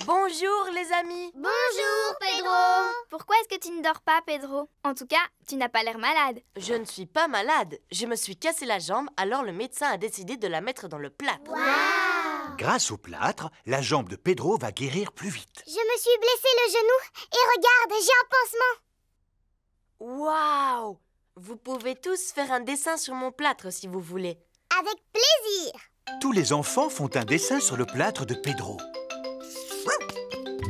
Bonjour les amis. Bonjour Pedro. Pourquoi est-ce que tu ne dors pas, Pedro? En tout cas, tu n'as pas l'air malade. Je ne suis pas malade. Je me suis cassé la jambe, alors le médecin a décidé de la mettre dans le plâtre. Wow. Grâce au plâtre, la jambe de Pedro va guérir plus vite. Je me suis blessé le genou et regarde, j'ai un pansement. Waouh! Vous pouvez tous faire un dessin sur mon plâtre si vous voulez. Avec plaisir. Tous les enfants font un dessin sur le plâtre de Pedro.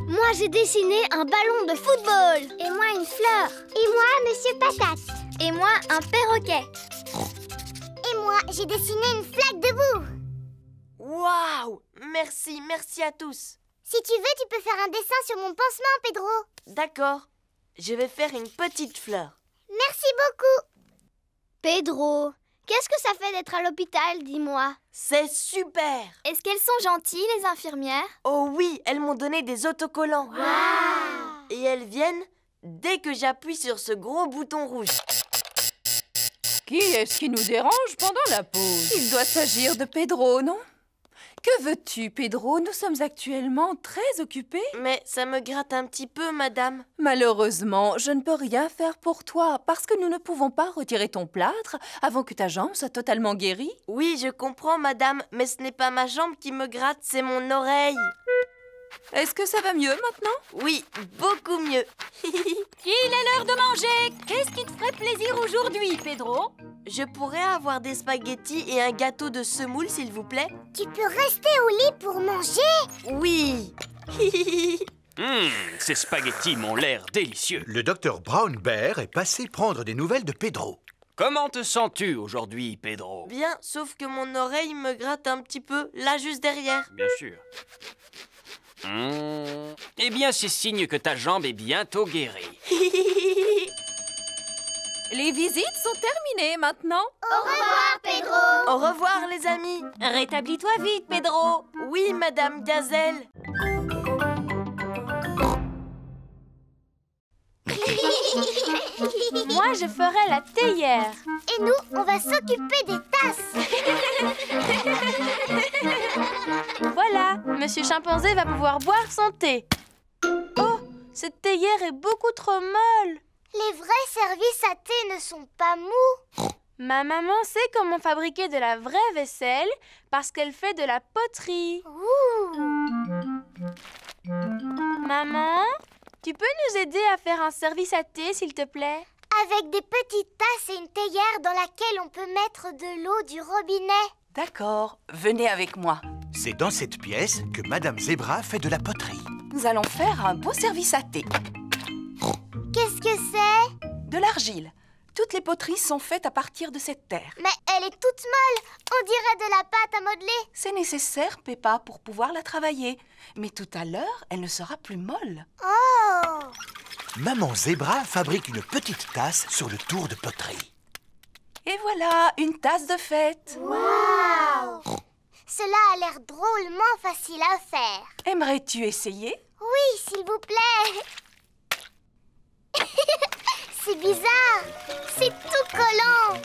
Moi, j'ai dessiné un ballon de football. Et moi, une fleur. Et moi, Monsieur Patate. Et moi, un perroquet. Et moi, j'ai dessiné une flaque de boue. Waouh! Merci à tous. Si tu veux, tu peux faire un dessin sur mon pansement, Pedro. D'accord. Je vais faire une petite fleur. Merci beaucoup. Pedro, qu'est-ce que ça fait d'être à l'hôpital, dis-moi? C'est super! Est-ce qu'elles sont gentilles, les infirmières? Oh oui, elles m'ont donné des autocollants. Wow. Et elles viennent dès que j'appuie sur ce gros bouton rouge. Qui est-ce qui nous dérange pendant la pause? Il doit s'agir de Pedro, non? Que veux-tu, Pedro? Nous sommes actuellement très occupés. Mais ça me gratte un petit peu, madame. Malheureusement, je ne peux rien faire pour toi parce que nous ne pouvons pas retirer ton plâtre avant que ta jambe soit totalement guérie. Oui, je comprends, madame, mais ce n'est pas ma jambe qui me gratte, c'est mon oreille. Est-ce que ça va mieux maintenant? Oui, beaucoup mieux. Il est l'heure de manger. Qu'est-ce qui te ferait plaisir aujourd'hui, Pedro? Je pourrais avoir des spaghettis et un gâteau de semoule, s'il vous plaît? Tu peux rester au lit pour manger? Oui. Ces spaghettis m'ont l'air délicieux. Le docteur Brown Bear est passé prendre des nouvelles de Pedro. Comment te sens-tu aujourd'hui, Pedro? Bien, sauf que mon oreille me gratte un petit peu, là juste derrière. Bien sûr. Eh bien, c'est signe que ta jambe est bientôt guérie. Les visites sont terminées maintenant. Au revoir, Pedro. Au revoir, les amis. Rétablis-toi vite, Pedro. Oui, madame Gazelle. Moi, je ferai la théière. Et nous, on va s'occuper des tasses. Voilà, Monsieur Chimpanzé va pouvoir boire son thé. Oh, cette théière est beaucoup trop molle. Les vrais services à thé ne sont pas mous. Ma maman sait comment fabriquer de la vraie vaisselle parce qu'elle fait de la poterie. Ouh. Maman, tu peux nous aider à faire un service à thé, s'il te plaît? Avec des petites tasses et une théière dans laquelle on peut mettre de l'eau du robinet. D'accord, venez avec moi. C'est dans cette pièce que Madame Zebra fait de la poterie. Nous allons faire un beau service à thé. Qu'est-ce que c'est? De l'argile. Toutes les poteries sont faites à partir de cette terre. Mais elle est toute molle. On dirait de la pâte à modeler. C'est nécessaire, Peppa, pour pouvoir la travailler. Mais tout à l'heure, elle ne sera plus molle. Oh! Maman Zebra fabrique une petite tasse sur le tour de poterie. Et voilà, une tasse de fête. Waouh! Cela a l'air drôlement facile à faire. Aimerais-tu essayer? Oui, s'il vous plaît. C'est bizarre. C'est tout collant.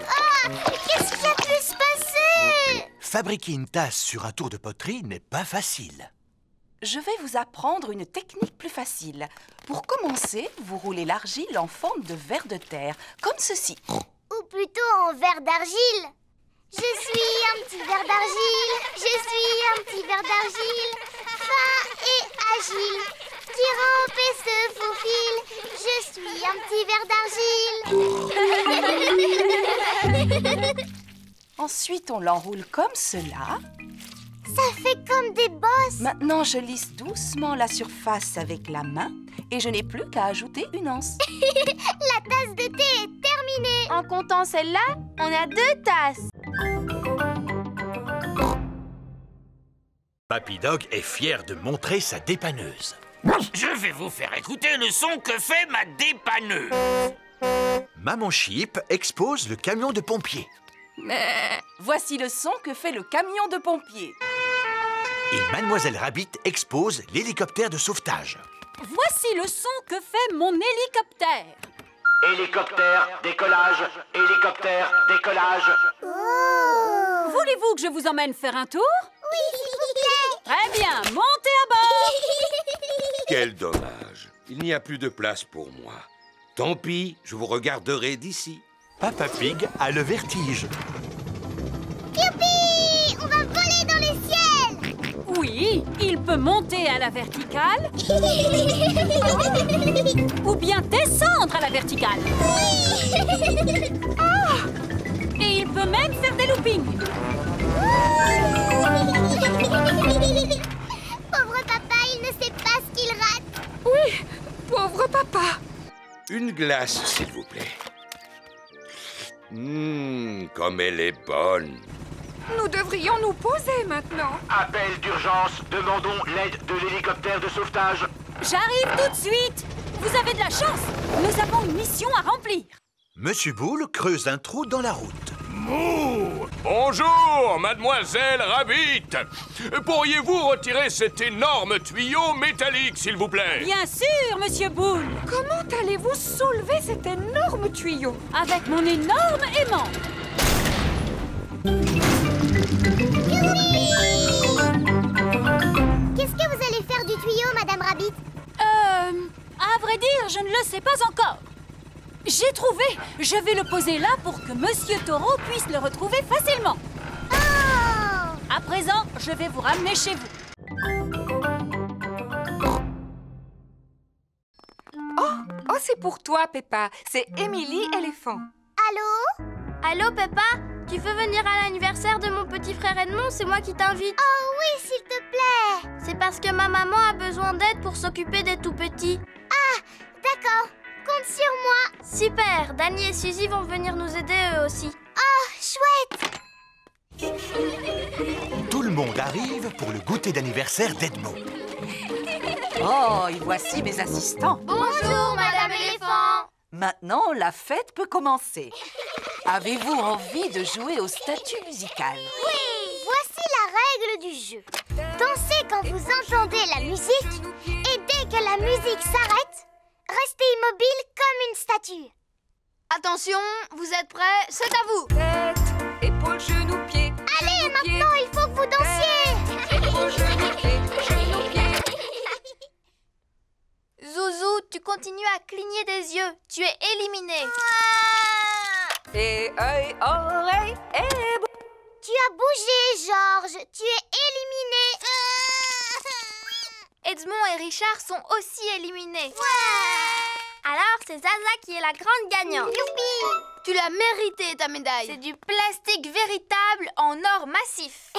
Ah! Qu'est-ce qui a pu se passer? Fabriquer une tasse sur un tour de poterie n'est pas facile. Je vais vous apprendre une technique plus facile. Pour commencer, vous roulez l'argile en forme de ver de terre, comme ceci. Ou plutôt en verre d'argile. Je suis un petit verre d'argile. Je suis un petit verre d'argile. Fin et agile. Qui rampe et se faufile. Je suis un petit verre d'argile. Ensuite, on l'enroule comme cela. Ça fait comme des bosses. Maintenant, je lisse doucement la surface avec la main et je n'ai plus qu'à ajouter une anse. La tasse de thé est terminée. En comptant celle-là, on a 2 tasses. Papy Dog est fier de montrer sa dépanneuse. Je vais vous faire écouter le son que fait ma dépanneuse. Maman Sheep expose le camion de pompiers. Voici le son que fait le camion de pompiers. Et Mademoiselle Rabbit expose l'hélicoptère de sauvetage. Voici le son que fait mon hélicoptère. Hélicoptère, décollage, hélicoptère, décollage. Oh! Voulez-vous que je vous emmène faire un tour? Oui, s'il vous plaît. Très bien, montez à bord. Quel dommage. Il n'y a plus de place pour moi. Tant pis, je vous regarderai d'ici. Papa Pig a le vertige. Youpi! On va voler dans le ciel! Oui, il peut monter à la verticale ou bien descendre à la verticale. Et il peut même faire des loopings. Pauvre papa, il ne sait pas ce qu'il rate. Oui, pauvre papa. Une glace, s'il vous plaît. Comme elle est bonne. Nous devrions nous poser maintenant. Appel d'urgence, demandons l'aide de l'hélicoptère de sauvetage. J'arrive tout de suite. Vous avez de la chance. Nous avons une mission à remplir. Monsieur Boule creuse un trou dans la route. Mouh! Bonjour, mademoiselle Rabbit. Pourriez-vous retirer cet énorme tuyau métallique, s'il vous plaît? Bien sûr, monsieur Boule. Comment allez-vous soulever cet énorme tuyau? Avec mon énorme aimant. Qu'est-ce que vous allez faire du tuyau, Madame Rabbit? À vrai dire, je ne le sais pas encore. J'ai trouvé. Je vais le poser là pour que Monsieur Taureau puisse le retrouver facilement. Oh! À présent, je vais vous ramener chez vous. Oh, c'est pour toi, Peppa. C'est Émilie éléphant. Allô? Allô, Peppa? Tu veux venir à l'anniversaire de mon petit frère Edmond? C'est moi qui t'invite. Oh oui, s'il te plaît. C'est parce que ma maman a besoin d'aide pour s'occuper des tout-petits. Ah, d'accord. Compte sur moi. Super! Danny et Suzy vont venir nous aider eux aussi. Oh, chouette. Tout le monde arrive pour le goûter d'anniversaire d'Edmond. Oh, et voici mes assistants. Bonjour, Madame Éléphant! Maintenant, la fête peut commencer. Avez-vous envie de jouer au statut musical? Oui, voici la règle du jeu. Dansez quand vous entendez la musique et dès que la musique s'arrête, restez immobile comme une statue. Attention, vous êtes prêts? C'est à vous! Tête, épaules, genoux, pieds. Allez, maintenant, il faut que vous dansiez. Épaules, genoux, pieds, genoux, pieds. Zouzou, tu continues à cligner des yeux. Tu es éliminé. Et œil, oreille, et... Tu as bougé, Georges. Tu es éliminé. Edmond et Richard sont aussi éliminés. Alors, c'est Zaza qui est la grande gagnante. Youpi! Tu l'as mérité, ta médaille. C'est du plastique véritable en or massif.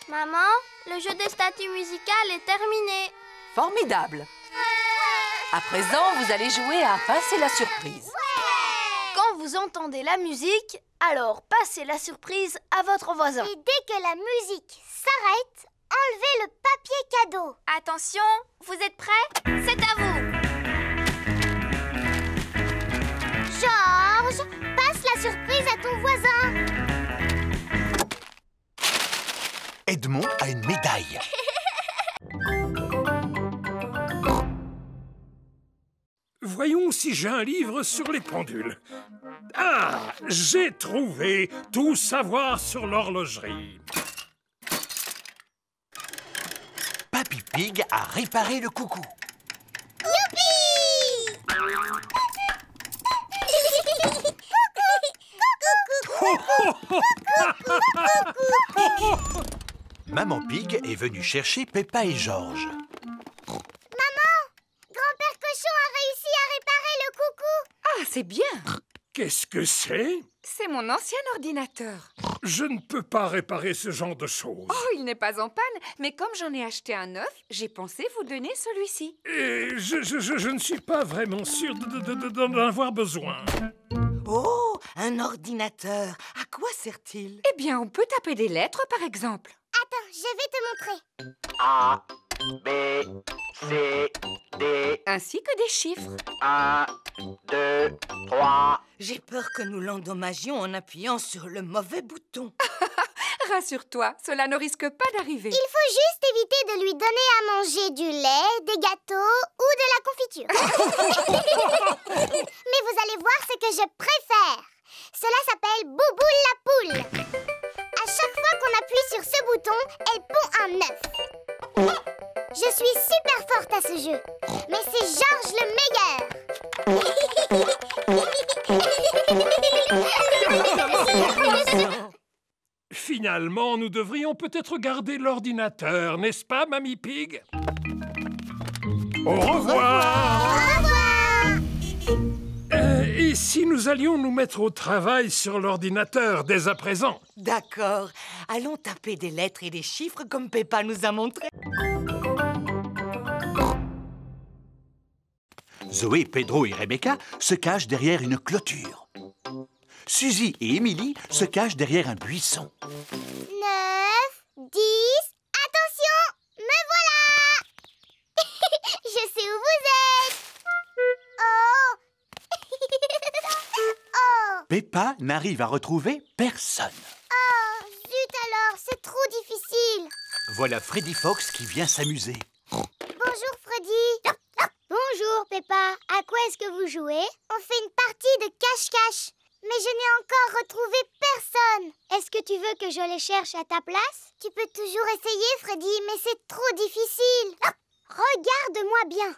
Maman, le jeu des statues musicales est terminé. Formidable. À présent, vous allez jouer à Passer la surprise. Quand vous entendez la musique, alors passez la surprise à votre voisin. Et dès que la musique s'arrête, enlevez le papier cadeau. Attention, vous êtes prêts? C'est à vous. Georges, passe la surprise à ton voisin. Edmond a une médaille. Voyons si j'ai un livre sur les pendules. Ah, j'ai trouvé Tout savoir sur l'horlogerie. Papy Pig a réparé le coucou. Youpi! Maman Pig est venue chercher Peppa et Georges. Maman, grand-père Cochon a réussi à réparer le coucou. Ah, c'est bien. Qu'est-ce que c'est? C'est mon ancien ordinateur. Je ne peux pas réparer ce genre de choses. Oh, il n'est pas en panne, mais comme j'en ai acheté un neuf, j'ai pensé vous donner celui-ci. Et je ne suis pas vraiment sûr d'en avoir besoin. Oh, un ordinateur. À quoi sert-il? Eh bien, on peut taper des lettres, par exemple. Attends, je vais te montrer. A, B, C, D. Ainsi que des chiffres. 1, 2, 3. J'ai peur que nous l'endommagions en appuyant sur le mauvais bouton. Rassure-toi, cela ne risque pas d'arriver. Il faut juste éviter de lui donner à manger du lait, des gâteaux ou de la confiture. Mais vous allez voir ce que je préfère. Cela s'appelle Bouboule la poule. À chaque fois fois qu'on appuie sur ce bouton, elle pond un œuf. Je suis super forte à ce jeu, mais c'est Georges le meilleur. Finalement, nous devrions peut-être garder l'ordinateur, n'est-ce pas, Mamie Pig? Au revoir! Au revoir! Et si nous allions nous mettre au travail sur l'ordinateur dès à présent? D'accord. Allons taper des lettres et des chiffres comme Peppa nous a montré. Zoé, Pedro et Rebecca se cachent derrière une clôture. Suzy et Émilie se cachent derrière un buisson. 9, 10... Attention! Me voilà! Je sais où vous êtes! Oh! Oh! Peppa n'arrive à retrouver personne. Oh! Zut alors, c'est trop difficile! Voilà Freddy Fox qui vient s'amuser. Bonjour Freddy! Bonjour Peppa, à quoi est-ce que vous jouez? On fait une partie de cache-cache. Mais je n'ai encore retrouvé personne. Est-ce que tu veux que je les cherche à ta place? Tu peux toujours essayer, Freddy, mais c'est trop difficile. Regarde-moi bien.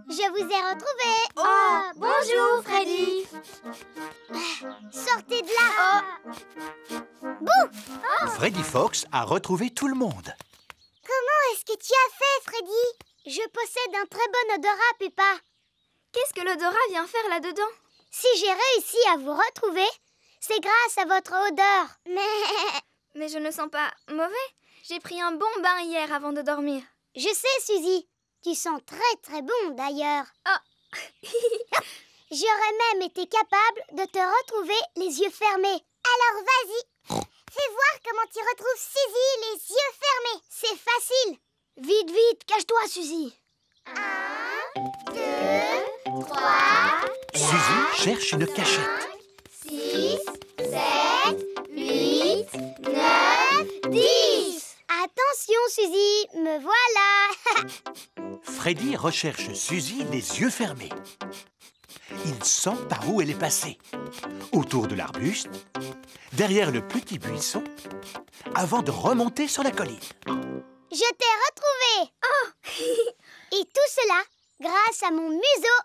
Je vous ai retrouvé. Oh, bonjour, Freddy. Sortez de là. Bouh! Freddy Fox a retrouvé tout le monde. Comment est-ce que tu as fait, Freddy? Je possède un très bon odorat, Peppa. Qu'est-ce que l'odorat vient faire là-dedans? Si j'ai réussi à vous retrouver, c'est grâce à votre odeur. Mais je ne sens pas mauvais. J'ai pris un bon bain hier avant de dormir. Je sais, Suzy. Tu sens très très bon d'ailleurs. Oh. J'aurais même été capable de te retrouver les yeux fermés. Alors vas-y, fais voir comment tu retrouves Suzy les yeux fermés. C'est facile. Vite, vite, cache-toi, Suzy. 1, 2, 3... Suzy cherche une cachette. 6, 7, 8, 9, 10. Attention, Suzy, me voilà. Freddy recherche Suzy les yeux fermés. Il sent par où elle est passée. Autour de l'arbuste, derrière le petit buisson, avant de remonter sur la colline. Je t'ai retrouvé. Oh. Et tout cela grâce à mon museau.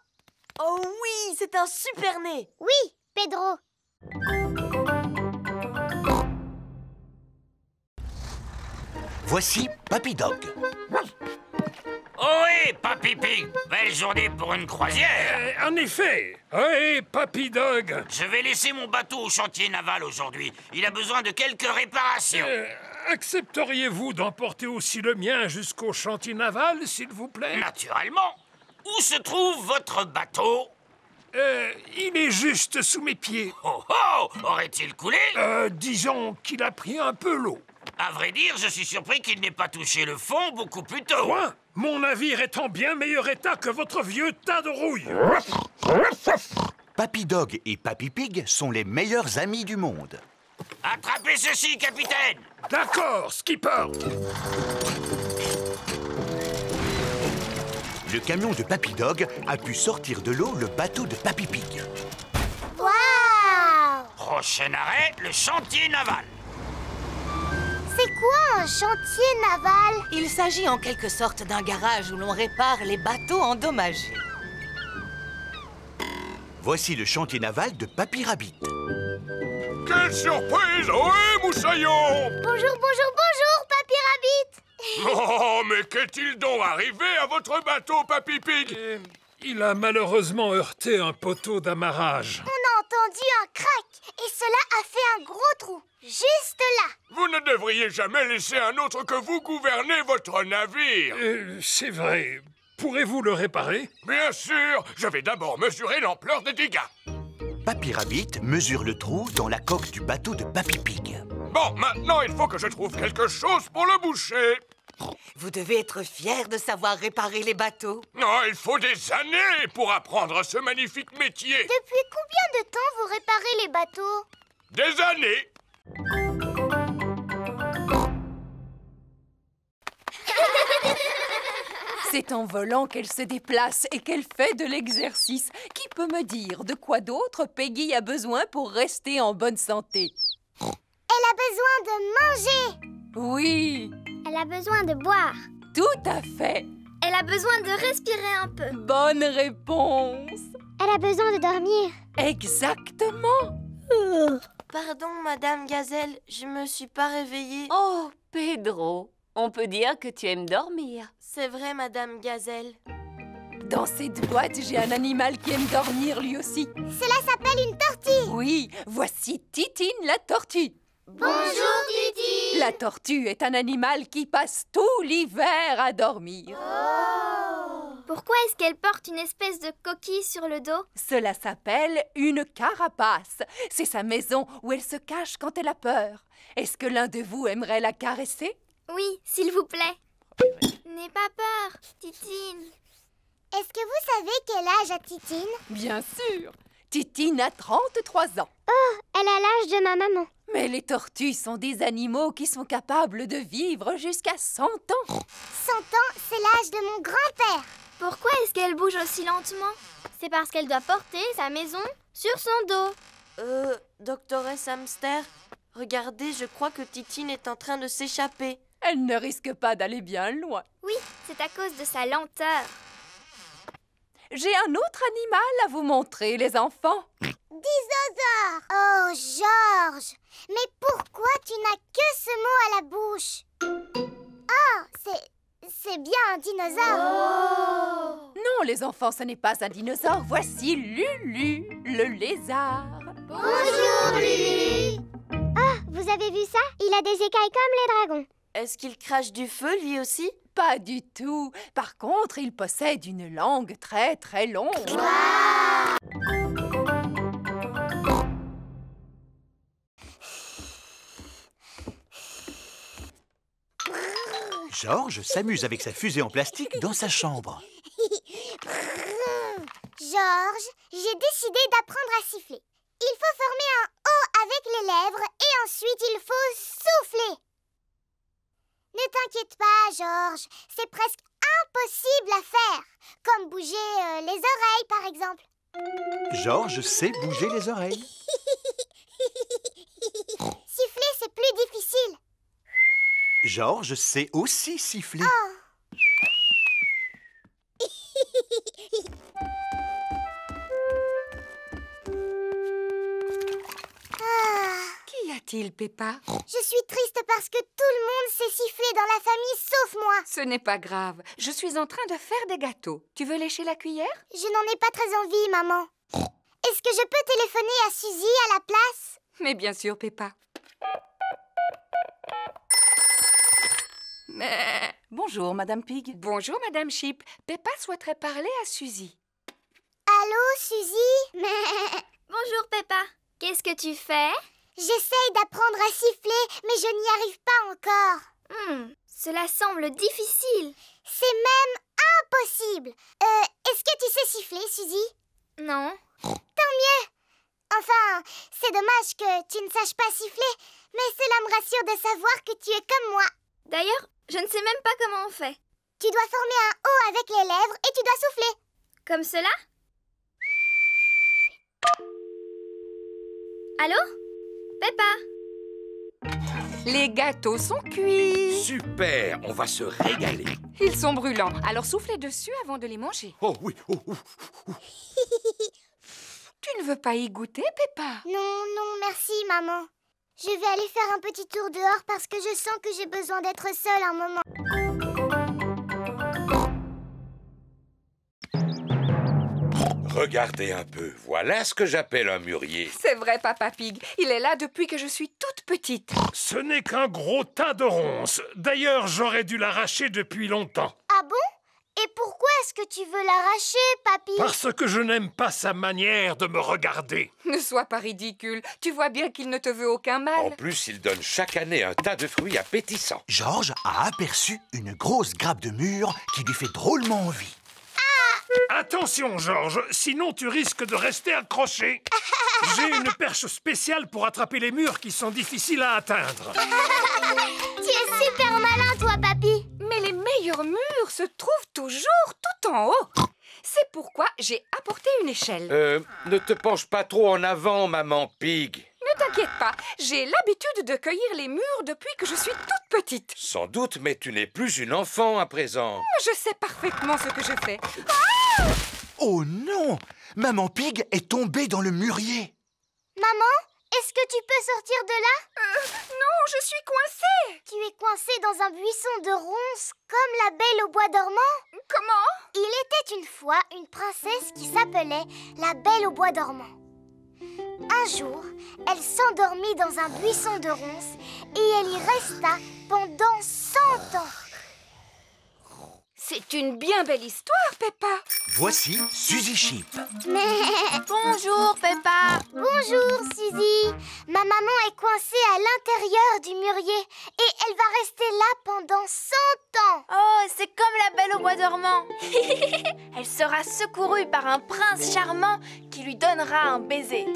Oh oui, c'est un super nez. Oui, Pedro. Voici Papy Dog. Ohé, Papy Pig, belle journée pour une croisière. En effet. Ohé, Papy Dog. Je vais laisser mon bateau au chantier naval aujourd'hui. Il a besoin de quelques réparations. Accepteriez-vous d'emporter aussi le mien jusqu'au chantier naval, s'il vous plaît? Naturellement. Où se trouve votre bateau? Il est juste sous mes pieds. Oh oh! Aurait-il coulé? Disons qu'il a pris un peu l'eau. À vrai dire, je suis surpris qu'il n'ait pas touché le fond beaucoup plus tôt. Quoi? Mon navire est en bien meilleur état que votre vieux tas de rouille. Papy Dog et Papy Pig sont les meilleurs amis du monde. Attrapez ceci, capitaine! D'accord, skipper. Le camion de Papy Dog a pu sortir de l'eau le bateau de Papy Pig. Waouh! Prochain arrêt, le chantier naval. C'est quoi un chantier naval? Il s'agit en quelque sorte d'un garage où l'on répare les bateaux endommagés. Voici le chantier naval de Papy Rabbit. Quelle surprise! Ohé, moussaillon! Bonjour, bonjour, bonjour, Papy Rabbit! Oh, mais qu'est-il donc arrivé à votre bateau, Papy Pig? Il a malheureusement heurté un poteau d'amarrage. On a entendu un crack et cela a fait un gros trou, juste là. Vous ne devriez jamais laisser un autre que vous gouverner votre navire. C'est vrai. Pourrez-vous le réparer? Bien sûr. Je vais d'abord mesurer l'ampleur des dégâts. Papy Rabbit mesure le trou dans la coque du bateau de Papy Pig. Bon, maintenant, il faut que je trouve quelque chose pour le boucher. Vous devez être fier de savoir réparer les bateaux. Non, il faut des années pour apprendre ce magnifique métier. Depuis combien de temps vous réparez les bateaux? Des années. C'est en volant qu'elle se déplace et qu'elle fait de l'exercice. Qui peut me dire de quoi d'autre Peggy a besoin pour rester en bonne santé? Elle a besoin de manger. Oui, Elle a besoin de boire. tout à fait. Elle a besoin de respirer un peu. Bonne réponse. Elle a besoin de dormir. Exactement. Pardon, Madame Gazelle, je me suis pas réveillée. Oh, Pedro, on peut dire que tu aimes dormir. C'est vrai, Madame Gazelle. Dans cette boîte, j'ai un animal qui aime dormir lui aussi. Cela s'appelle une tortue. Oui, voici Titine la tortue. Bonjour, Titi. La tortue est un animal qui passe tout l'hiver à dormir. Pourquoi est-ce qu'elle porte une espèce de coquille sur le dos? Cela s'appelle une carapace. C'est sa maison où elle se cache quand elle a peur. Est-ce que l'un de vous aimerait la caresser? Oui, s'il vous plaît. N'aie pas peur, Titine. Est-ce que vous savez quel âge a Titine? Bien sûr. Titine a 33 ans. Oh, elle a l'âge de ma maman. Mais les tortues sont des animaux qui sont capables de vivre jusqu'à 100 ans. 100 ans, c'est l'âge de mon grand-père. Pourquoi est-ce qu'elle bouge aussi lentement? C'est parce qu'elle doit porter sa maison sur son dos. Doctoresse Hamster, regardez, je crois que Titine est en train de s'échapper. Elle ne risque pas d'aller bien loin. Oui, c'est à cause de sa lenteur. J'ai un autre animal à vous montrer, les enfants. Dinosaure! Oh, Georges! Mais pourquoi tu n'as que ce mot à la bouche? Oh, c'est bien un dinosaure! Non, les enfants, ce n'est pas un dinosaure. Voici Lulu, le lézard. Bonjour, Lulu! Oh, vous avez vu ça? Il a des écailles comme les dragons. Est-ce qu'il crache du feu, lui aussi? Pas du tout. Par contre, il possède une langue très très longue. Georges s'amuse avec sa fusée en plastique dans sa chambre. Georges, j'ai décidé d'apprendre à siffler. Il faut former un O avec les lèvres et ensuite il faut souffler. Ne t'inquiète pas, Georges, c'est presque impossible à faire. Comme bouger les oreilles, par exemple. Georges sait bouger les oreilles. Siffler, c'est plus difficile. Georges sait aussi siffler. Qu'y a-t-il, Peppa? Je suis triste parce que tout le monde sait siffler dans la famille sauf moi. Ce n'est pas grave. Je suis en train de faire des gâteaux. Tu veux lécher la cuillère? Je n'en ai pas très envie, maman. Est-ce que je peux téléphoner à Suzy à la place? Mais bien sûr, Peppa. Bonjour, Madame Pig. Bonjour, Madame Sheep. Peppa souhaiterait parler à Suzy. Allô, Suzy? Bonjour, Peppa. Qu'est-ce que tu fais? J'essaye d'apprendre à siffler, mais je n'y arrive pas encore. Cela semble difficile. C'est même impossible. Est-ce que tu sais siffler, Suzy? Non. Tant mieux. Enfin, c'est dommage que tu ne saches pas siffler, mais cela me rassure de savoir que tu es comme moi. D'ailleurs, je ne sais même pas comment on fait. Tu dois former un O avec les lèvres et tu dois souffler. Comme cela? Allô? Peppa? Les gâteaux sont cuits. Super, on va se régaler. Ils sont brûlants, alors soufflez dessus avant de les manger. Oh oui, Tu ne veux pas y goûter, Peppa? Non, merci, maman. Je vais aller faire un petit tour dehors parce que je sens que j'ai besoin d'être seule un moment. Regardez un peu, voilà ce que j'appelle un mûrier. C'est vrai, Papa Pig. Il est là depuis que je suis toute petite. Ce n'est qu'un gros tas de ronces. D'ailleurs, j'aurais dû l'arracher depuis longtemps. Ah bon? Et pourquoi est-ce que tu veux l'arracher, papy? Parce que je n'aime pas sa manière de me regarder. Ne sois pas ridicule. Tu vois bien qu'il ne te veut aucun mal. En plus, il donne chaque année un tas de fruits appétissants. Georges a aperçu une grosse grappe de mûres qui lui fait drôlement envie. Attention, Georges, sinon tu risques de rester accroché. J'ai une perche spéciale pour attraper les murs qui sont difficiles à atteindre. Tu es super malin, toi, papy. Mais les meilleurs murs se trouvent toujours tout en haut. C'est pourquoi j'ai apporté une échelle. Ne te penche pas trop en avant, maman Pig. Ne t'inquiète pas, j'ai l'habitude de cueillir les mûres depuis que je suis toute petite. Sans doute, mais tu n'es plus une enfant à présent. Je sais parfaitement ce que je fais. Oh non! Maman Pig est tombée dans le mûrier. Maman, est-ce que tu peux sortir de là? Non, je suis coincée. Tu es coincée dans un buisson de ronces comme la Belle au bois dormant? Comment? Il était une fois une princesse qui s'appelait la Belle au bois dormant. Un jour, elle s'endormit dans un buisson de ronces et elle y resta pendant 100 ans. C'est une bien belle histoire, Peppa. Voici Suzy Sheep. Bonjour, Peppa. Bonjour, Suzy. Ma maman est coincée à l'intérieur du mûrier et elle va rester là pendant 100 ans. Oh, c'est comme la Belle au bois dormant. Elle sera secourue par un prince charmant qui lui donnera un baiser.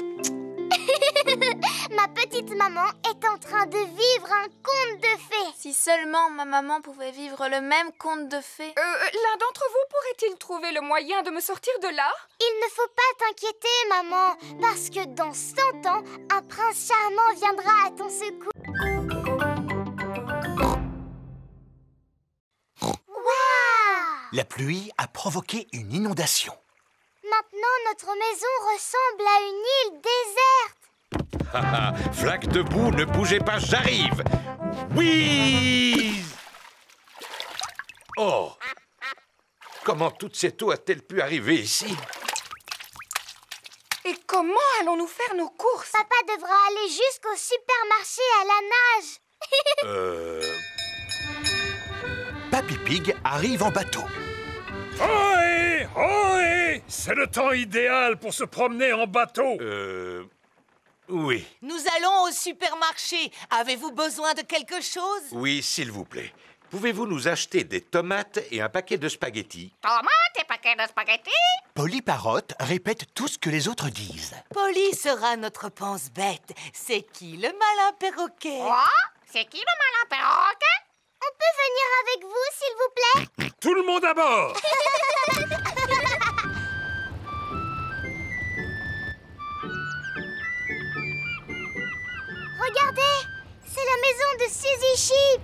Ma petite maman est en train de vivre un conte de fées. Si seulement ma maman pouvait vivre le même conte de fées. L'un d'entre vous pourrait-il trouver le moyen de me sortir de là? Il ne faut pas t'inquiéter, maman, parce que dans 100 ans, un prince charmant viendra à ton secours. Waouh! La pluie a provoqué une inondation. Maintenant, notre maison ressemble à une île déserte. Haha, flaque de boue, ne bougez pas, j'arrive. Oui! Oh! Comment toute cette eau a-t-elle pu arriver ici? Et comment allons-nous faire nos courses? Papa devra aller jusqu'au supermarché à la nage. Papy Pig arrive en bateau. Ohé! Ohé! C'est le temps idéal pour se promener en bateau. Oui. Nous allons au supermarché. Avez-vous besoin de quelque chose? Oui, s'il vous plaît. Pouvez-vous nous acheter des tomates et un paquet de spaghettis? Tomates et paquet de spaghettis? Polly Parrot répète tout ce que les autres disent. Polly sera notre pense-bête. C'est qui le malin perroquet? Quoi? C'est qui le malin perroquet? On peut venir avec vous, s'il vous plaît? Tout le monde à bord! Regardez, c'est la maison de Suzy Sheep.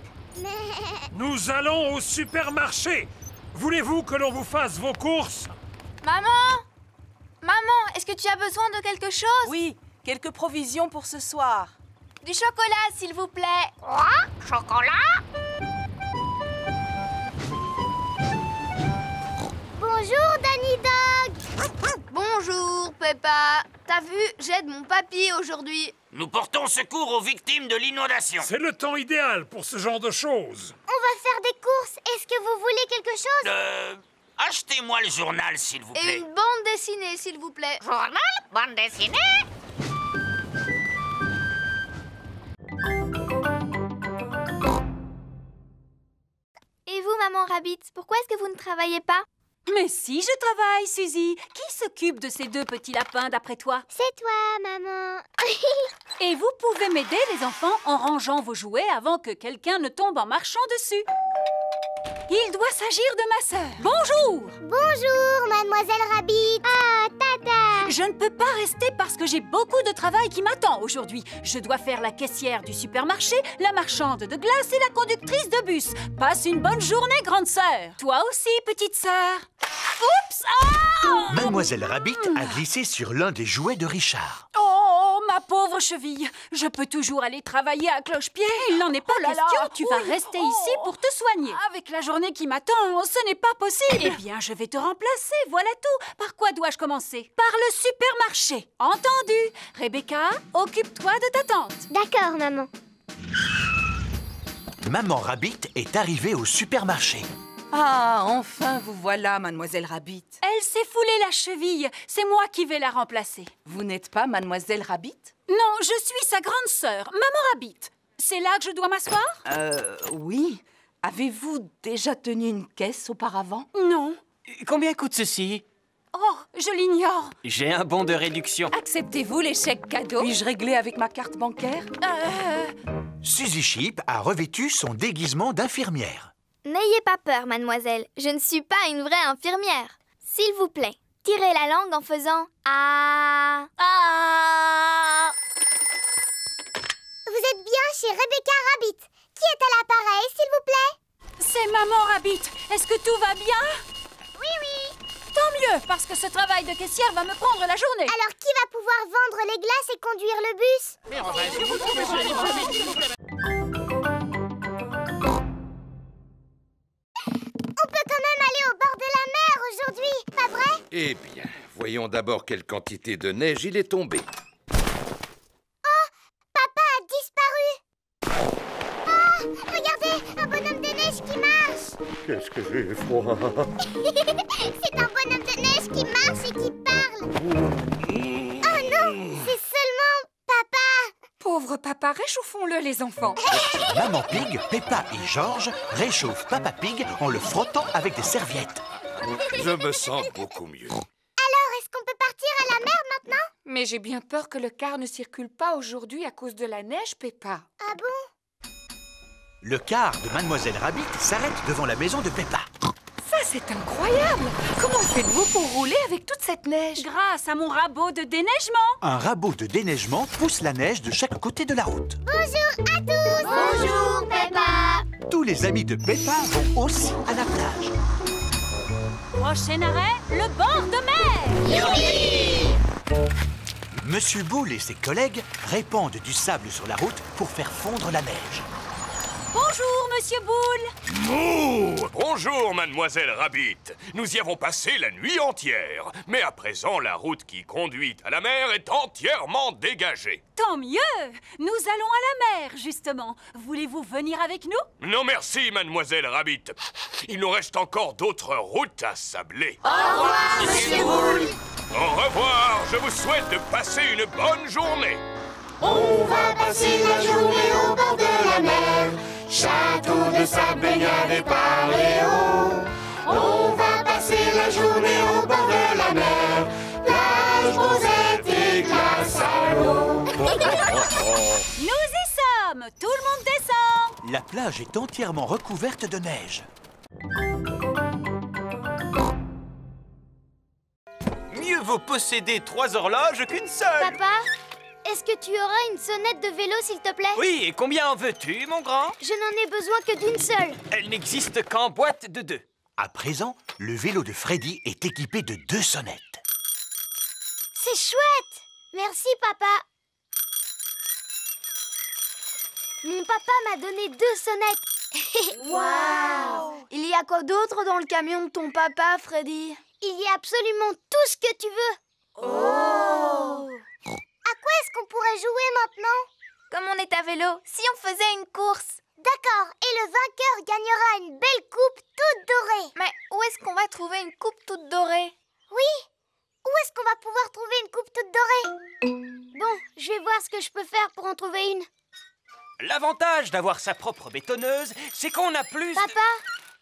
Nous allons au supermarché. Voulez-vous que l'on vous fasse vos courses? Maman! Maman, est-ce que tu as besoin de quelque chose? Oui, quelques provisions pour ce soir. Du chocolat, s'il vous plaît. Quoi? Chocolat? Bonjour, Danny Dog. Bonjour, Peppa. T'as vu, j'aide mon papy aujourd'hui. Nous portons secours aux victimes de l'inondation. C'est le temps idéal pour ce genre de choses. On va faire des courses. Est-ce que vous voulez quelque chose? Achetez-moi le journal, s'il vous plaît. Et une bande dessinée, s'il vous plaît. Journal? Bande dessinée? Et vous, maman Rabbit, pourquoi est-ce que vous ne travaillez pas? Mais si, je travaille, Suzy. Qui s'occupe de ces deux petits lapins, d'après toi? C'est toi, maman. Et vous pouvez m'aider, les enfants, en rangeant vos jouets avant que quelqu'un ne tombe en marchant dessus. Il doit s'agir de ma sœur. Bonjour! Bonjour, mademoiselle Rabbit. Ah, tata. Je ne peux pas rester parce que j'ai beaucoup de travail qui m'attend aujourd'hui. Je dois faire la caissière du supermarché, la marchande de glace et la conductrice de bus. Passe une bonne journée, grande sœur. Toi aussi, petite sœur. Oups! Ah! Mademoiselle Rabbit a glissé sur l'un des jouets de Richard. Oh, ma pauvre cheville. Je peux toujours aller travailler à cloche-pied. Il n'en est pas question. Tu vas rester ici pour te soigner. Avec la journée qui m'attend, ce n'est pas possible. Eh bien, je vais te remplacer. Voilà tout. Par quoi dois-je commencer? Par le supermarché. Entendu. Rebecca, occupe-toi de ta tante. D'accord, maman. Maman Rabbit est arrivée au supermarché. Ah, enfin vous voilà, mademoiselle Rabbit. Elle s'est foulée la cheville. C'est moi qui vais la remplacer. Vous n'êtes pas mademoiselle Rabbit? Non, je suis sa grande sœur, Maman Rabbit. C'est là que je dois m'asseoir? Oui. Avez-vous déjà tenu une caisse auparavant? Non. Combien coûte ceci? Oh, je l'ignore. J'ai un bon de réduction. Acceptez-vous les chèques cadeaux? Puis-je régler avec ma carte bancaire? Suzy Sheep a revêtu son déguisement d'infirmière. N'ayez pas peur, mademoiselle. Je ne suis pas une vraie infirmière. S'il vous plaît, tirez la langue en faisant « Ah ». est-ce que tout va bien? Oui, oui. Tant mieux, parce que ce travail de caissière va me prendre la journée. Alors qui va pouvoir vendre les glaces et conduire le bus? On peut quand même aller au bord de la mer aujourd'hui, pas vrai? Eh bien, voyons d'abord quelle quantité de neige il est tombé. Oh, papa a disparu. Oh, regardez, un bonhomme de neige qui marche. Qu'est-ce que j'ai froid. C'est un bonhomme de neige qui marche et qui parle. Oh non, c'est seulement papa. Pauvre papa, réchauffons-le, les enfants. Maman Pig, Peppa et George réchauffent Papa Pig en le frottant avec des serviettes. Je me sens beaucoup mieux. Alors, est-ce qu'on peut partir à la mer maintenant? Mais j'ai bien peur que le car ne circule pas aujourd'hui à cause de la neige, Peppa. Ah bon? Le car de Mademoiselle Rabbit s'arrête devant la maison de Peppa. Ça, c'est incroyable! Comment faites-vous pour rouler avec toute cette neige? Grâce à mon rabot de déneigement. Un rabot de déneigement pousse la neige de chaque côté de la route. Bonjour à tous! Bonjour, Peppa! Tous les amis de Peppa vont aussi à la plage. Prochain arrêt, le bord de mer. Youpi! Monsieur Boule et ses collègues répandent du sable sur la route pour faire fondre la neige. Bonjour, Monsieur Boule. Mouh! Bonjour, Mademoiselle Rabbit. Nous y avons passé la nuit entière. Mais à présent, la route qui conduit à la mer est entièrement dégagée. Tant mieux. Nous allons à la mer, justement. Voulez-vous venir avec nous? Non, merci, Mademoiselle Rabbit. Il nous reste encore d'autres routes à sabler. Au revoir, Monsieur Boule. Au revoir. Je vous souhaite de passer une bonne journée. On va passer la journée au bord de la mer. Château de sable, baignade et paléo. On va passer la journée au bord de la mer. Plage, rosette et glace à l'eau. Nous y sommes. Tout le monde descend. La plage est entièrement recouverte de neige. Mieux vaut posséder 3 horloges qu'une seule. Papa, est-ce que tu auras une sonnette de vélo, s'il te plaît? Oui, et combien en veux-tu, mon grand? Je n'en ai besoin que d'une seule. Elle n'existe qu'en boîte de 2. À présent, le vélo de Freddy est équipé de 2 sonnettes. C'est chouette! Merci, papa. Mon papa m'a donné 2 sonnettes. Waouh! Il y a quoi d'autre dans le camion de ton papa, Freddy? Il y a absolument tout ce que tu veux. Oh! À quoi est-ce qu'on pourrait jouer maintenant? Comme on est à vélo, si on faisait une course. D'accord, et le vainqueur gagnera une belle coupe toute dorée. Mais où est-ce qu'on va trouver une coupe toute dorée? Oui, où est-ce qu'on va pouvoir trouver une coupe toute dorée? Bon, je vais voir ce que je peux faire pour en trouver une. L'avantage d'avoir sa propre bétonneuse, c'est qu'on a plus... Papa,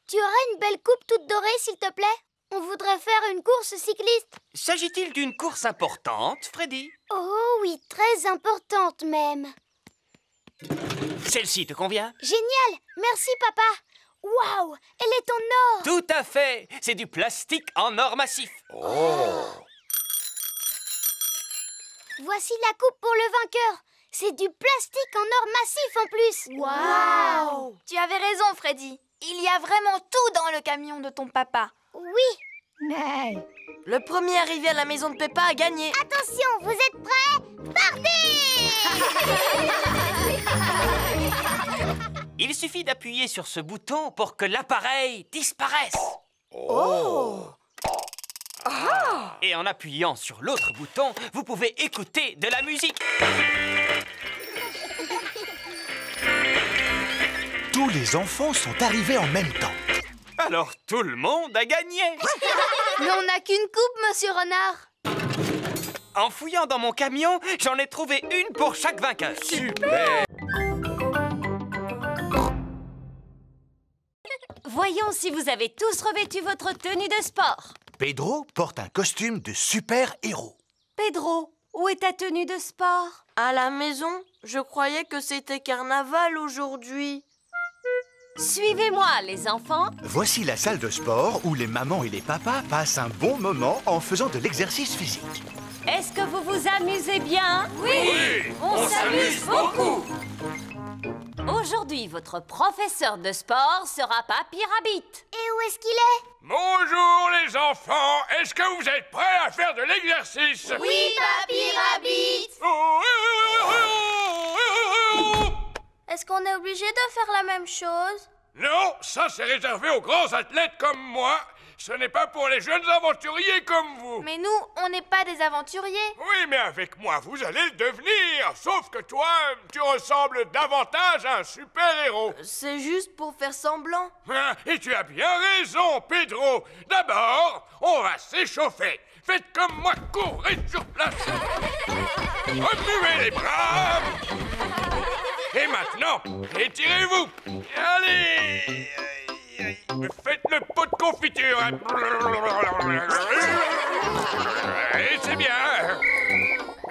tu aurais une belle coupe toute dorée, s'il te plaît? On voudrait faire une course cycliste. S'agit-il d'une course importante, Freddy? Oh oui, très importante même. Celle-ci te convient? Génial, merci papa. Waouh, elle est en or. Tout à fait. C'est du plastique en or massif. Oh! Voici la coupe pour le vainqueur. C'est du plastique en or massif en plus. Waouh! Tu avais raison, Freddy. Il y a vraiment tout dans le camion de ton papa. Oui. Le premier arrivé à la maison de Peppa a gagné. Attention, vous êtes prêts? Partez! Il suffit d'appuyer sur ce bouton pour que l'appareil disparaisse. Oh! Et en appuyant sur l'autre bouton, vous pouvez écouter de la musique. Tous les enfants sont arrivés en même temps. Alors tout le monde a gagné. Mais on n'a qu'une coupe, Monsieur Renard. En fouillant dans mon camion, j'en ai trouvé une pour chaque vainqueur. Super! Voyons si vous avez tous revêtu votre tenue de sport. Pedro porte un costume de super-héros. Pedro, où est ta tenue de sport? À la maison, je croyais que c'était carnaval aujourd'hui. Suivez-moi, les enfants. Voici la salle de sport où les mamans et les papas passent un bon moment en faisant de l'exercice physique. Est-ce que vous vous amusez bien? Oui, on s'amuse beaucoup. Au Aujourd'hui, votre professeur de sport sera Papy Rabbit. Et où est-ce qu'il est? Bonjour les enfants, est-ce que vous êtes prêts à faire de l'exercice? Oui, Papy Rabbit. Est-ce qu'on est obligé de faire la même chose? Non, ça c'est réservé aux grands athlètes comme moi. Ce n'est pas pour les jeunes aventuriers comme vous. Mais nous, on n'est pas des aventuriers. Oui, mais avec moi, vous allez le devenir. Sauf que toi, tu ressembles davantage à un super-héros. C'est juste pour faire semblant. Et tu as bien raison, Pedro. D'abord, on va s'échauffer. Faites comme moi, courez sur place. Remuez les bras. Et maintenant, étirez-vous. Allez. Faites le pot de confiture. Et c'est bien.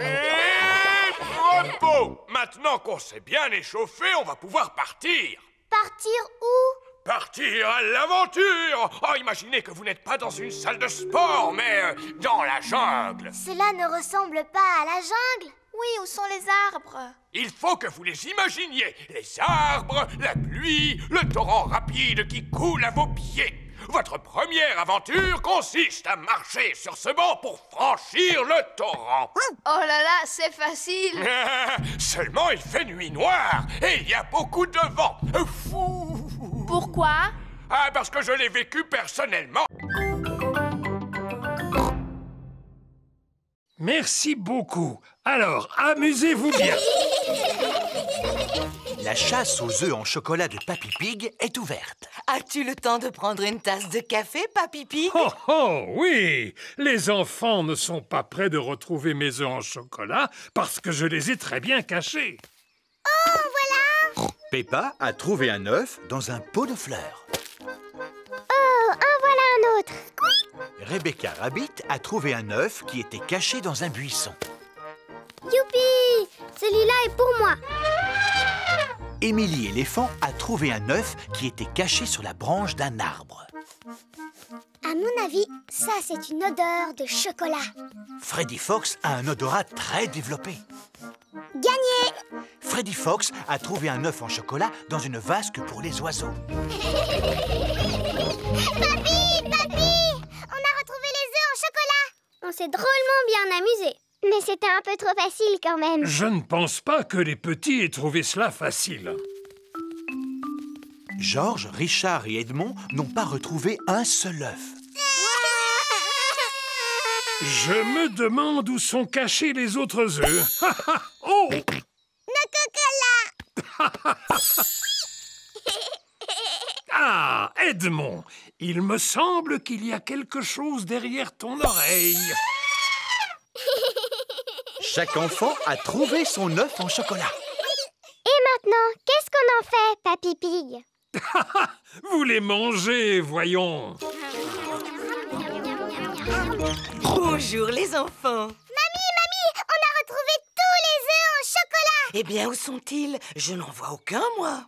Et repos. Maintenant qu'on s'est bien échauffé, on va pouvoir partir. Partir où? Partir à l'aventure. Oh, imaginez que vous n'êtes pas dans une salle de sport, mais dans la jungle. Cela ne ressemble pas à la jungle. Oui, où sont les arbres? Il faut que vous les imaginiez. Les arbres, la pluie, le torrent rapide qui coule à vos pieds. Votre première aventure consiste à marcher sur ce banc pour franchir le torrent. Oh là là, c'est facile. Seulement, il fait nuit noire et il y a beaucoup de vent. Fou. Pourquoi? Ah, parce que je l'ai vécu personnellement. Merci beaucoup. Alors, amusez-vous bien. La chasse aux œufs en chocolat de Papy Pig est ouverte. As-tu le temps de prendre une tasse de café, Papy Pig? Oh, oh, oui! Les enfants ne sont pas prêts de retrouver mes œufs en chocolat parce que je les ai très bien cachés. Oh, voilà! Peppa a trouvé un œuf dans un pot de fleurs. Oh, en voilà un autre. Rebecca Rabbit a trouvé un œuf qui était caché dans un buisson. Youpi! Celui-là est pour moi. Émilie Éléphant a trouvé un œuf qui était caché sur la branche d'un arbre. À mon avis, ça c'est une odeur de chocolat. Freddy Fox a un odorat très développé. Gagné! Freddy Fox a trouvé un œuf en chocolat dans une vasque pour les oiseaux. Papy! Papy! On a retrouvé les œufs en chocolat! On s'est drôlement bien amusé. Mais c'était un peu trop facile quand même. Je ne pense pas que les petits aient trouvé cela facile. Georges, Richard et Edmond n'ont pas retrouvé un seul œuf. Je me demande où sont cachés les autres œufs. Oh! Nos cocolas! Ah, Edmond, il me semble qu'il y a quelque chose derrière ton oreille. Chaque enfant a trouvé son œuf en chocolat. Et maintenant, qu'est-ce qu'on en fait, Papy Pig? Vous les mangez, voyons. Bonjour les enfants. Mamie, on a retrouvé tous les œufs en chocolat. Eh bien, où sont-ils? Je n'en vois aucun, moi.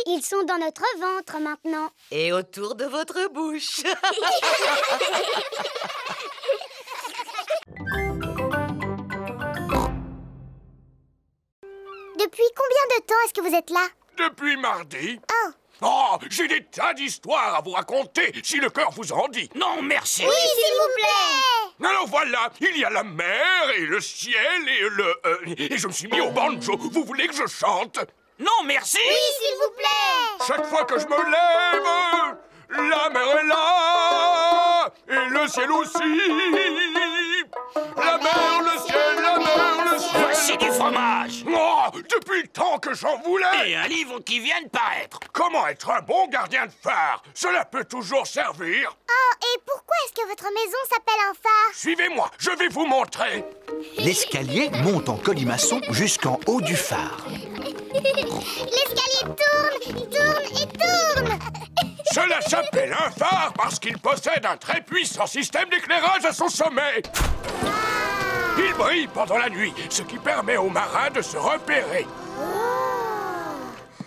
Ils sont dans notre ventre maintenant. Et autour de votre bouche. Depuis combien de temps est-ce que vous êtes là? Depuis mardi. Oh. Oh, j'ai des tas d'histoires à vous raconter, si le cœur vous en dit. Non, merci. Oui, s'il vous plaît. Alors voilà, il y a la mer et le ciel et et je me suis mis au banjo. Vous voulez que je chante? Non, merci. Oui, s'il vous plaît. Chaque fois que je me lève, la mer est là et le ciel aussi. La mer, le ciel, la mer, le ciel. Voici du fromage. Oh, depuis le temps que j'en voulais. Et un livre qui vient de paraître. Comment être un bon gardien de phare? Cela peut toujours servir. Oh, et pourquoi est-ce que votre maison s'appelle un phare? Suivez-moi, je vais vous montrer. L'escalier monte en colimaçon jusqu'en haut du phare. L'escalier tourne et tourne. Cela s'appelle un phare parce qu'il possède un très puissant système d'éclairage à son sommet. Il brille pendant la nuit, ce qui permet aux marins de se repérer.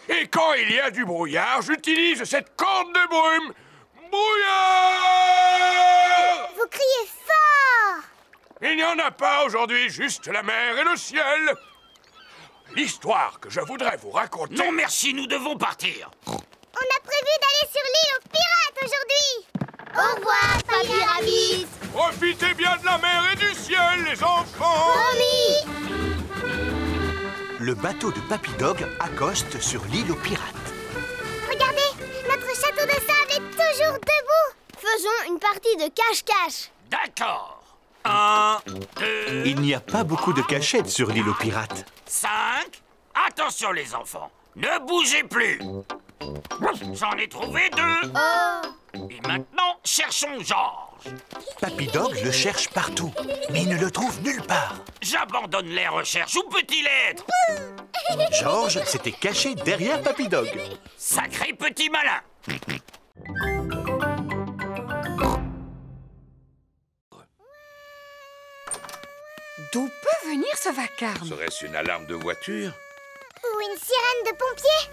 Et quand il y a du brouillard, j'utilise cette corne de brume. Brouillard! Vous criez fort! Il n'y en a pas aujourd'hui, juste la mer et le ciel. L'histoire que je voudrais vous raconter... Non merci, nous devons partir. On a prévu d'aller sur l'île aux pirates aujourd'hui. Au revoir, Papy Rabbit. Profitez bien de la mer et du ciel, les enfants. Promis. Le bateau de Papy Dog accoste sur l'île aux pirates. Regardez, notre château de sable est toujours debout. Faisons une partie de cache-cache. D'accord. 1, 2... Il n'y a pas beaucoup de cachettes sur l'île aux pirates. 5. Attention les enfants, ne bougez plus. J'en ai trouvé 2. Et maintenant, cherchons Georges. Papy Dog le cherche partout, mais il ne le trouve nulle part. J'abandonne les recherches. Où peut-il être? Georges s'était caché derrière Papy Dog. Sacré petit malin. D'où peut venir ce vacarme? Serait-ce une alarme de voiture? Ou une sirène de pompier?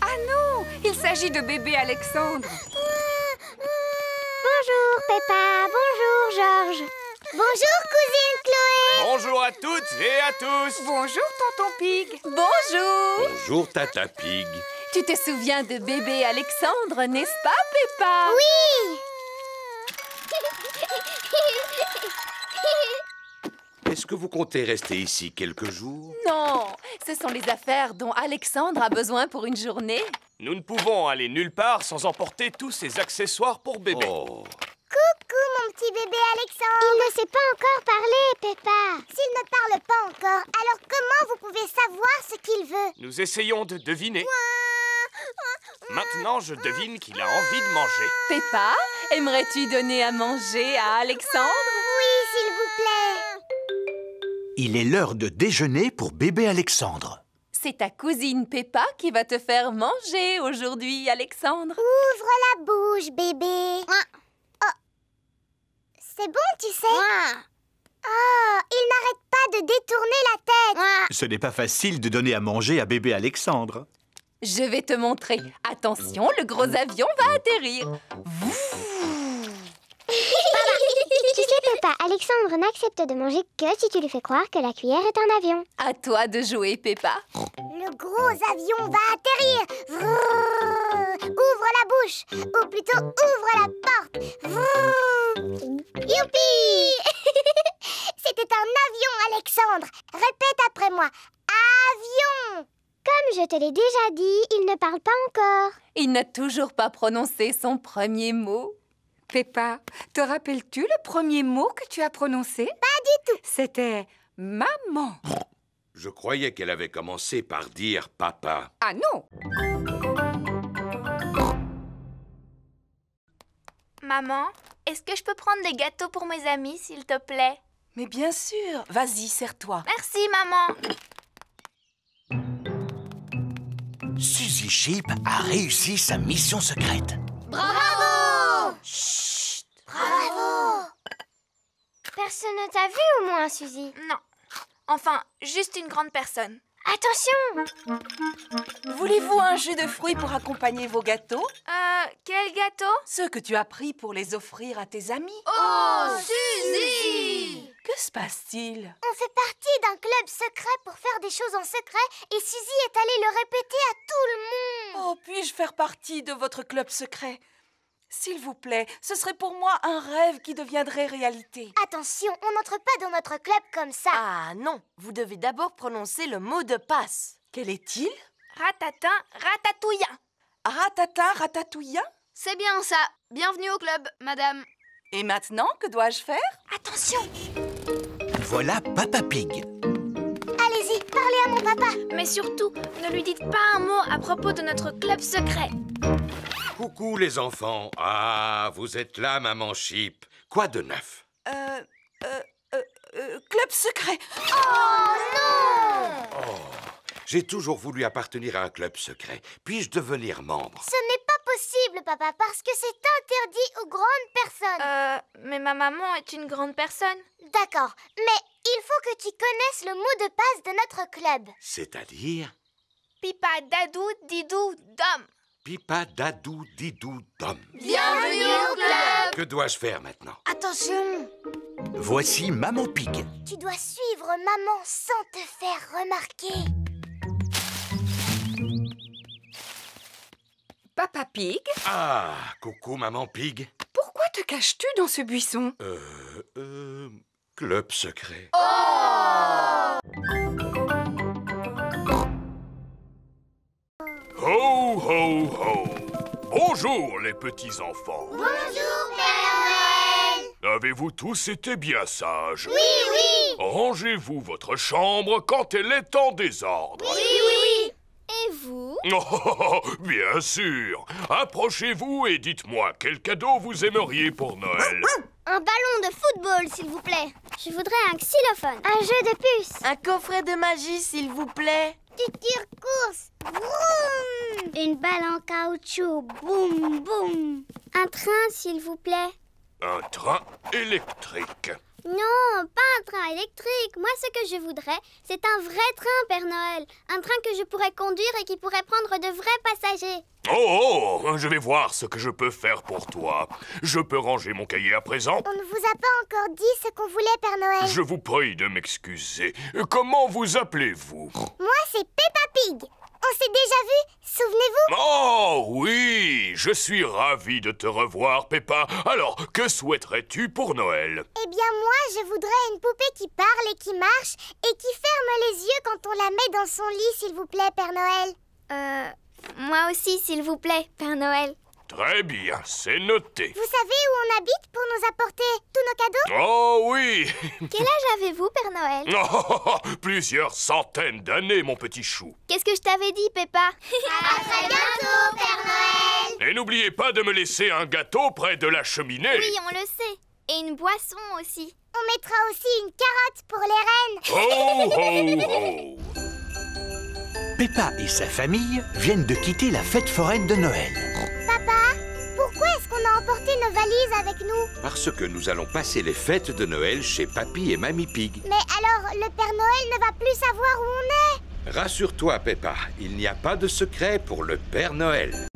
Ah non, il s'agit de bébé Alexandre. Bonjour Peppa, bonjour Georges. Bonjour cousine Chloé. Bonjour à toutes et à tous. Bonjour tonton Pig. Bonjour. Bonjour, Tata Pig. Tu te souviens de bébé Alexandre, n'est-ce pas, Peppa? Oui. Est-ce que vous comptez rester ici quelques jours? Non, ce sont les affaires dont Alexandre a besoin pour une journée. Nous ne pouvons aller nulle part sans emporter tous ces accessoires pour bébé. Oh. Coucou mon petit bébé Alexandre. Il ne sait pas encore parler, Peppa. S'il ne parle pas encore, alors comment vous pouvez savoir ce qu'il veut? Nous essayons de deviner. Maintenant, je devine qu'il a envie de manger. Peppa, aimerais-tu donner à manger à Alexandre? Oui, s'il vous plaît. Il est l'heure de déjeuner pour bébé Alexandre. C'est ta cousine Peppa qui va te faire manger aujourd'hui, Alexandre. Ouvre la bouche, bébé. Oh. C'est bon, tu sais. Oh, il n'arrête pas de détourner la tête. Ce n'est pas facile de donner à manger à bébé Alexandre. Je vais te montrer. Attention, le gros avion va atterrir. Tu sais, Peppa, Alexandre n'accepte de manger que si tu lui fais croire que la cuillère est un avion. À toi de jouer, Peppa. Le gros avion va atterrir. Ouvre la bouche, ou plutôt ouvre la porte. Youpi. C'était un avion, Alexandre. Répète après moi. Avion. Comme je te l'ai déjà dit, il ne parle pas encore. Il n'a toujours pas prononcé son premier mot. Peppa, te rappelles-tu le premier mot que tu as prononcé? Pas du tout. C'était maman. Je croyais qu'elle avait commencé par dire papa. Ah non. Maman, est-ce que je peux prendre des gâteaux pour mes amis, s'il te plaît? Mais bien sûr. Vas-y, serre-toi. Merci, maman. Suzy Sheep a réussi sa mission secrète. Bravo! Chut! Bravo! Personne ne t'a vu au moins, Suzy? Non. Enfin, juste une grande personne. Attention! Voulez-vous un jus de fruits pour accompagner vos gâteaux? Quel gâteau? Ceux que tu as pris pour les offrir à tes amis. Oh, Suzy! Que se passe-t-il? On fait partie d'un club secret pour faire des choses en secret et Suzy est allée le répéter à tout le monde. Oh, puis-je faire partie de votre club secret? S'il vous plaît, ce serait pour moi un rêve qui deviendrait réalité. Attention, on n'entre pas dans notre club comme ça. Ah non, vous devez d'abord prononcer le mot de passe. Quel est-il? Ratatin, ratatouillant. Ratatin, ratatouillant? C'est bien ça. Bienvenue au club, madame. Et maintenant, que dois-je faire? Attention! Voilà Papa Pig. Allez-y, parlez à mon papa. Mais surtout, ne lui dites pas un mot à propos de notre club secret. Coucou les enfants. Ah, vous êtes là, maman Sheep. Quoi de neuf? Club secret. Oh non! Oh, j'ai toujours voulu appartenir à un club secret. Puis-je devenir membre? Ce n'est pas possible, papa, parce que c'est interdit aux grandes personnes. Mais ma maman est une grande personne. D'accord, mais il faut que tu connaisses le mot de passe de notre club. C'est-à-dire? Pipa, dadou, didou, dom. Pipa, dadou, didou, dom. Bienvenue au club! Que dois-je faire maintenant? Attention! Voici Maman Pig. Tu dois suivre maman sans te faire remarquer. Papa Pig. Ah, coucou, maman Pig. Pourquoi te caches-tu dans ce buisson? Club secret. Ho, ho, ho. Bonjour, les petits-enfants. Bonjour, Père Noël. Avez-vous tous été bien sages? Oui, oui. Rangez-vous votre chambre quand elle est en désordre. Oui, oui. Et vous? Oh, bien sûr. Approchez-vous et dites-moi quel cadeau vous aimeriez pour Noël. Un ballon de football, s'il vous plaît. Je voudrais un xylophone. Un jeu de puces. Un coffret de magie, s'il vous plaît. Du tire-course. Vroom. Une balle en caoutchouc. Boum, boum. Un train, s'il vous plaît. Un train électrique. Non, pas un train électrique. Moi, ce que je voudrais, c'est un vrai train, Père Noël. Un train que je pourrais conduire et qui pourrait prendre de vrais passagers. Oh, je vais voir ce que je peux faire pour toi. Je peux ranger mon cahier à présent? On ne vous a pas encore dit ce qu'on voulait, Père Noël. Je vous prie de m'excuser. Comment vous appelez-vous? Moi, c'est Peppa Pig. On s'est déjà vus, souvenez-vous? Oh oui, je suis ravi de te revoir, Peppa. Alors, que souhaiterais-tu pour Noël? Eh bien, moi, je voudrais une poupée qui parle et qui marche et qui ferme les yeux quand on la met dans son lit, s'il vous plaît, Père Noël. Moi aussi, s'il vous plaît, Père Noël. Très bien, c'est noté. Vous savez où on habite pour nous apporter tous nos cadeaux? Oh oui. Quel âge avez-vous, Père Noël? Oh, plusieurs centaines d'années, mon petit chou. Qu'est-ce que je t'avais dit, Peppa? À très bientôt, Père Noël. Et n'oubliez pas de me laisser un gâteau près de la cheminée. Oui, on le sait. Et une boisson aussi. On mettra aussi une carotte pour les reines. Ho, ho, ho. Peppa et sa famille viennent de quitter la fête foraine de Noël. Papa, pourquoi est-ce qu'on a emporté nos valises avec nous? Parce que nous allons passer les fêtes de Noël chez Papy et Mamie Pig. Mais alors, le Père Noël ne va plus savoir où on est. Rassure-toi, Peppa, il n'y a pas de secret pour le Père Noël.